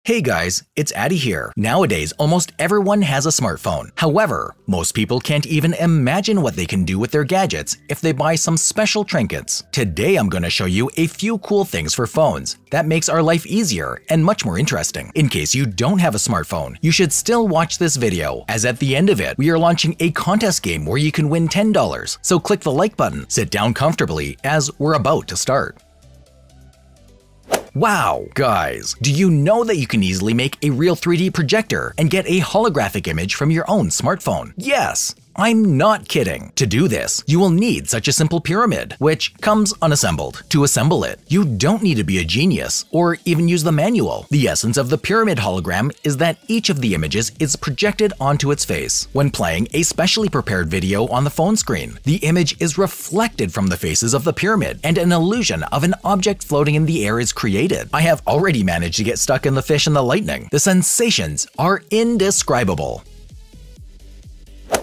Hey guys, it's Addy here. Nowadays, almost everyone has a smartphone. However, most people can't even imagine what they can do with their gadgets if they buy some special trinkets. Today I'm going to show you a few cool things for phones that makes our life easier and much more interesting. In case you don't have a smartphone, you should still watch this video, as at the end of it, we are launching a contest game where you can win $10. So click the like button, sit down comfortably, as we're about to start. Wow! Guys, do you know that you can easily make a real 3D projector and get a holographic image from your own smartphone? Yes! I'm not kidding. To do this, you will need such a simple pyramid, which comes unassembled. To assemble it, you don't need to be a genius or even use the manual. The essence of the pyramid hologram is that each of the images is projected onto its face. When playing a specially prepared video on the phone screen, the image is reflected from the faces of the pyramid, and an illusion of an object floating in the air is created. I have already managed to get stuck in the fish and the lightning. The sensations are indescribable.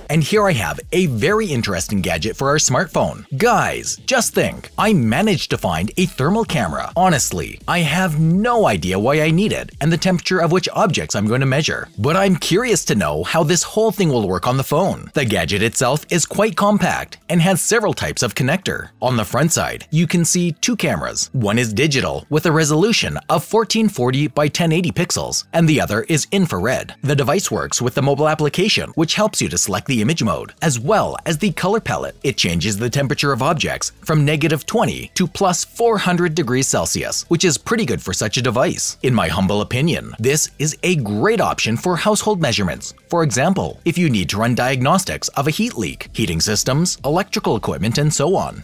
And here I have a very interesting gadget for our smartphone. Guys, just think, I managed to find a thermal camera. Honestly, I have no idea why I need it and the temperature of which objects I'm going to measure. But I'm curious to know how this whole thing will work on the phone. The gadget itself is quite compact and has several types of connector. On the front side, you can see two cameras. One is digital with a resolution of 1440 by 1080 pixels, and the other is infrared. The device works with the mobile application, which helps you to select the image mode, as well as the color palette. It changes the temperature of objects from -20 to +400 degrees Celsius, which is pretty good for such a device. In my humble opinion, this is a great option for household measurements. For example, if you need to run diagnostics of a heat leak, heating systems, electrical equipment, and so on.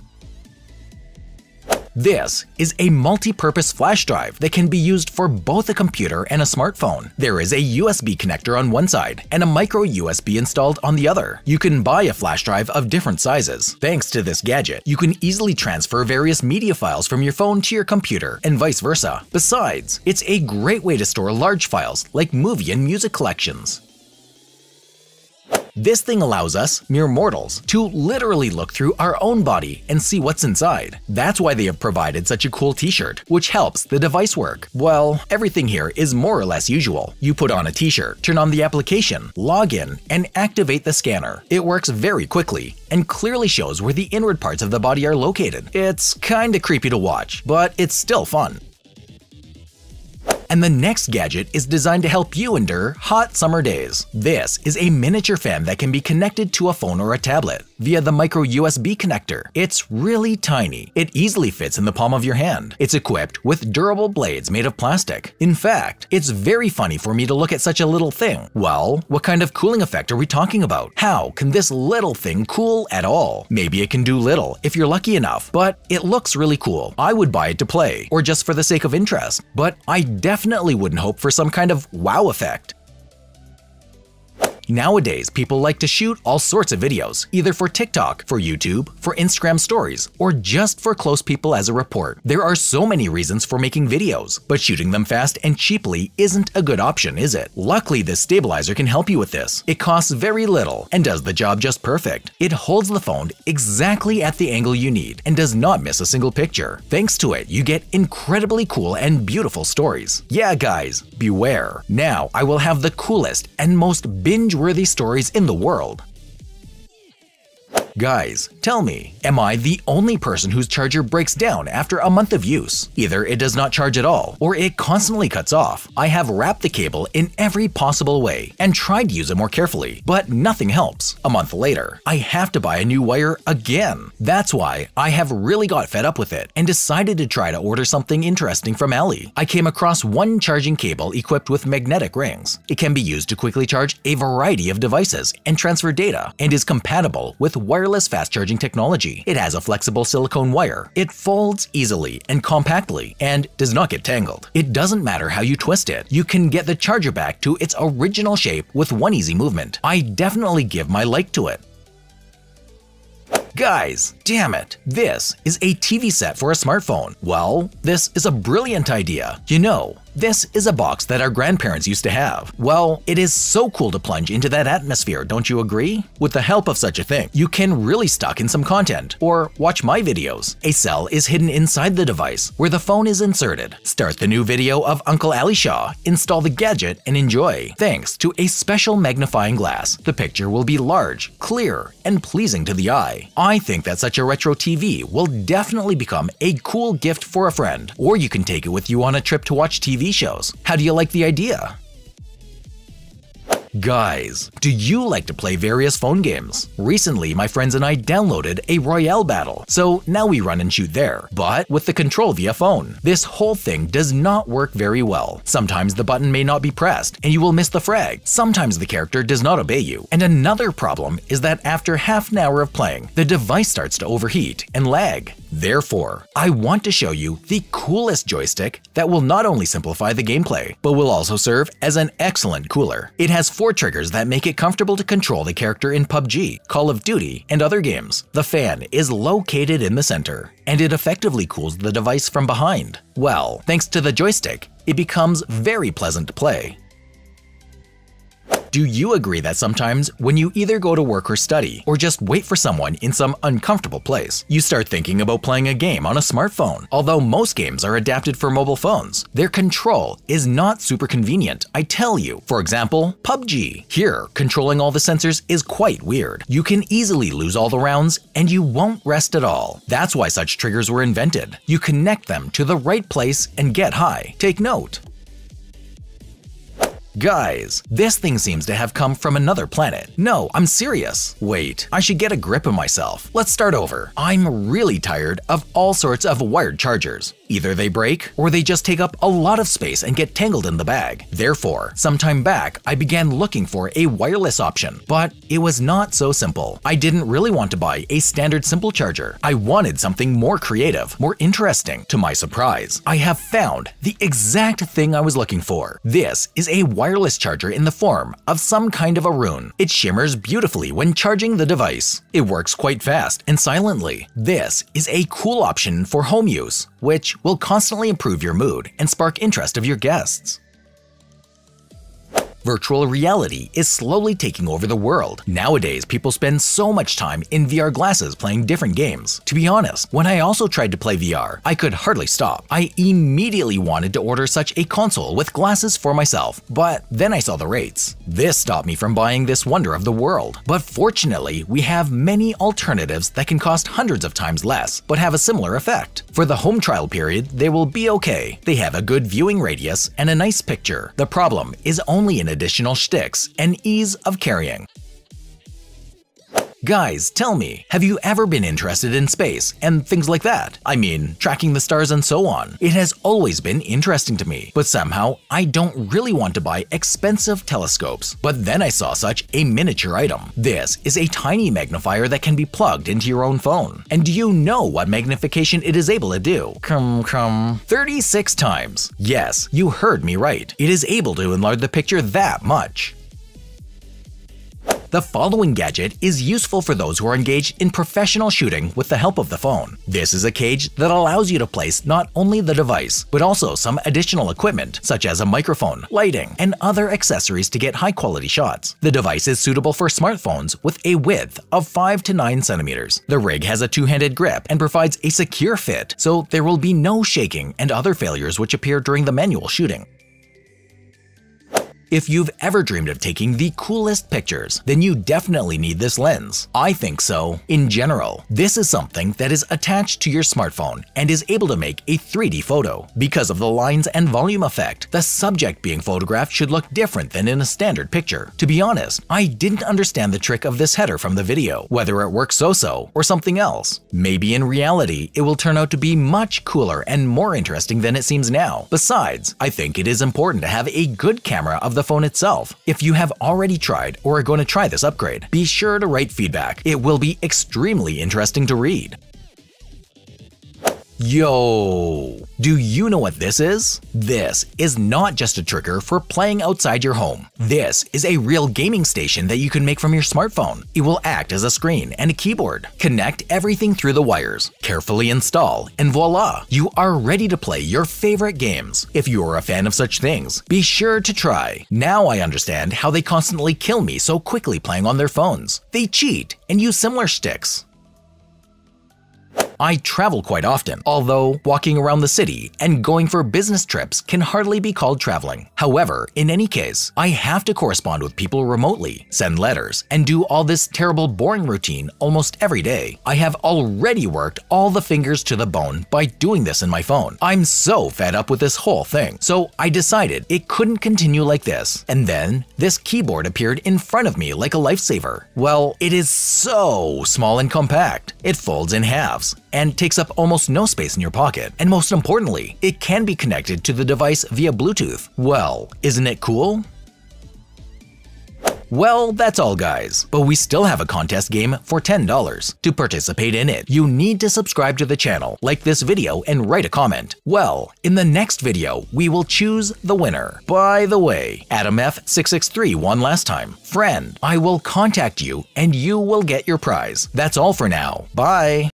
This is a multi-purpose flash drive that can be used for both a computer and a smartphone. There is a USB connector on one side and a micro USB installed on the other. You can buy a flash drive of different sizes. Thanks to this gadget, you can easily transfer various media files from your phone to your computer and vice versa. Besides, it's a great way to store large files like movie and music collections. This thing allows us, mere mortals, to literally look through our own body and see what's inside. That's why they have provided such a cool t-shirt, which helps the device work. Well, everything here is more or less usual. You put on a t-shirt, turn on the application, log in, and activate the scanner. It works very quickly and clearly shows where the inward parts of the body are located. It's kinda creepy to watch, but it's still fun. And the next gadget is designed to help you endure hot summer days. This is a miniature fan that can be connected to a phone or a tablet via the micro USB connector. It's really tiny. It easily fits in the palm of your hand. It's equipped with durable blades made of plastic. In fact, it's very funny for me to look at such a little thing. Well, what kind of cooling effect are we talking about? How can this little thing cool at all? Maybe it can do little if you're lucky enough, but it looks really cool. I would buy it to play, or just for the sake of interest, but I definitely wouldn't hope for some kind of wow effect. Nowadays, people like to shoot all sorts of videos, either for TikTok, for YouTube, for Instagram stories, or just for close people as a report. There are so many reasons for making videos, but shooting them fast and cheaply isn't a good option, is it? Luckily, this stabilizer can help you with this. It costs very little and does the job just perfect. It holds the phone exactly at the angle you need and does not miss a single picture. Thanks to it, you get incredibly cool and beautiful stories. Yeah, guys, beware. Now, I will have the coolest and most binge-worthy stories in the world. Guys, tell me, am I the only person whose charger breaks down after a month of use? Either it does not charge at all, or it constantly cuts off. I have wrapped the cable in every possible way and tried to use it more carefully, but nothing helps. A month later, I have to buy a new wire again. That's why I have really got fed up with it and decided to try to order something interesting from Ali. I came across one charging cable equipped with magnetic rings. It can be used to quickly charge a variety of devices and transfer data, and is compatible with wireless fast charging technology. It has a flexible silicone wire. It folds easily and compactly and does not get tangled. It doesn't matter how you twist it. You can get the charger back to its original shape with one easy movement. I definitely give my like to it. Guys, damn it, this is a TV set for a smartphone. Well, this is a brilliant idea. You know, This is a box that our grandparents used to have. Well, it is so cool to plunge into that atmosphere, don't you agree? With the help of such a thing, you can really stuck in some content, or watch my videos. A cell is hidden inside the device where the phone is inserted. Start the new video of Uncle Ali Shah, install the gadget, and enjoy. Thanks to a special magnifying glass, the picture will be large, clear, and pleasing to the eye. I think that such a retro TV will definitely become a cool gift for a friend, or you can take it with you on a trip to watch TV shows. How do you like the idea? Guys, do you like to play various phone games? Recently, my friends and I downloaded a Royale battle, so now we run and shoot there, but with the control via phone. This whole thing does not work very well. Sometimes the button may not be pressed, and you will miss the frag. Sometimes the character does not obey you. And another problem is that after half an hour of playing, the device starts to overheat and lag. Therefore, I want to show you the coolest joystick that will not only simplify the gameplay, but will also serve as an excellent cooler. It has 4 triggers that make it comfortable to control the character in PUBG, Call of Duty, and other games. The fan is located in the center, and it effectively cools the device from behind. Well, thanks to the joystick, it becomes very pleasant to play. Do you agree that sometimes when you either go to work or study, or just wait for someone in some uncomfortable place, you start thinking about playing a game on a smartphone? Although most games are adapted for mobile phones, their control is not super convenient, I tell you. For example, PUBG. Here, controlling all the sensors is quite weird. You can easily lose all the rounds, and you won't rest at all. That's why such triggers were invented. You connect them to the right place and get high. Take note. Guys, this thing seems to have come from another planet. No, I'm serious. Wait, I should get a grip of myself. Let's start over. I'm really tired of all sorts of wired chargers. Either they break, or they just take up a lot of space and get tangled in the bag. Therefore, some time back, I began looking for a wireless option, but it was not so simple. I didn't really want to buy a standard simple charger. I wanted something more creative, more interesting. To my surprise, I have found the exact thing I was looking for. This is a wireless charger in the form of some kind of a rune. It shimmers beautifully when charging the device. It works quite fast and silently. This is a cool option for home use, which will constantly improve your mood and spark interest of your guests. Virtual reality is slowly taking over the world. Nowadays, people spend so much time in VR glasses playing different games. To be honest, when I also tried to play VR, I could hardly stop. I immediately wanted to order such a console with glasses for myself, but then I saw the rates. This stopped me from buying this wonder of the world. But fortunately, we have many alternatives that can cost hundreds of times less, but have a similar effect. For the home trial period, they will be okay. They have a good viewing radius and a nice picture. The problem is only an additional sticks and ease of carrying. Guys, tell me, have you ever been interested in space and things like that? I mean, tracking the stars and so on. It has always been interesting to me, but somehow I don't really want to buy expensive telescopes. But then I saw such a miniature item. This is a tiny magnifier that can be plugged into your own phone. And do you know what magnification it is able to do? 36 times. Yes, you heard me right. It is able to enlarge the picture that much. The following gadget is useful for those who are engaged in professional shooting with the help of the phone. This is a cage that allows you to place not only the device, but also some additional equipment, such as a microphone, lighting, and other accessories to get high-quality shots. The device is suitable for smartphones with a width of 5 to 9 centimeters. The rig has a two-handed grip and provides a secure fit, so there will be no shaking and other failures which appear during the manual shooting. If you've ever dreamed of taking the coolest pictures, then you definitely need this lens. I think so. In general, this is something that is attached to your smartphone and is able to make a 3D photo. Because of the lines and volume effect, the subject being photographed should look different than in a standard picture. To be honest, I didn't understand the trick of this header from the video, whether it works so-so or something else. Maybe in reality, it will turn out to be much cooler and more interesting than it seems now. Besides, I think it is important to have a good camera of the phone itself. If you have already tried or are going to try this upgrade, be sure to write feedback. It will be extremely interesting to read. Yo! Do you know what this is? This is not just a trigger for playing outside your home. This is a real gaming station that you can make from your smartphone. It will act as a screen and a keyboard. Connect everything through the wires, carefully install, and voila! You are ready to play your favorite games. If you are a fan of such things, be sure to try. Now I understand how they constantly kill me so quickly playing on their phones. They cheat and use similar sticks. I travel quite often, although walking around the city and going for business trips can hardly be called traveling. However, in any case, I have to correspond with people remotely, send letters, and do all this terrible boring routine almost every day. I have already worked all the fingers to the bone by doing this in my phone. I'm so fed up with this whole thing, so I decided it couldn't continue like this. And then, this keyboard appeared in front of me like a lifesaver. Well, it is so small and compact. It folds in halves and takes up almost no space in your pocket. And most importantly, it can be connected to the device via Bluetooth. Well, isn't it cool? Well, that's all guys, but we still have a contest game for $10. To participate in it, you need to subscribe to the channel, like this video, and write a comment. Well, in the next video, we will choose the winner. By the way, Adam F663 won last time. Friend, I will contact you and you will get your prize. That's all for now. Bye!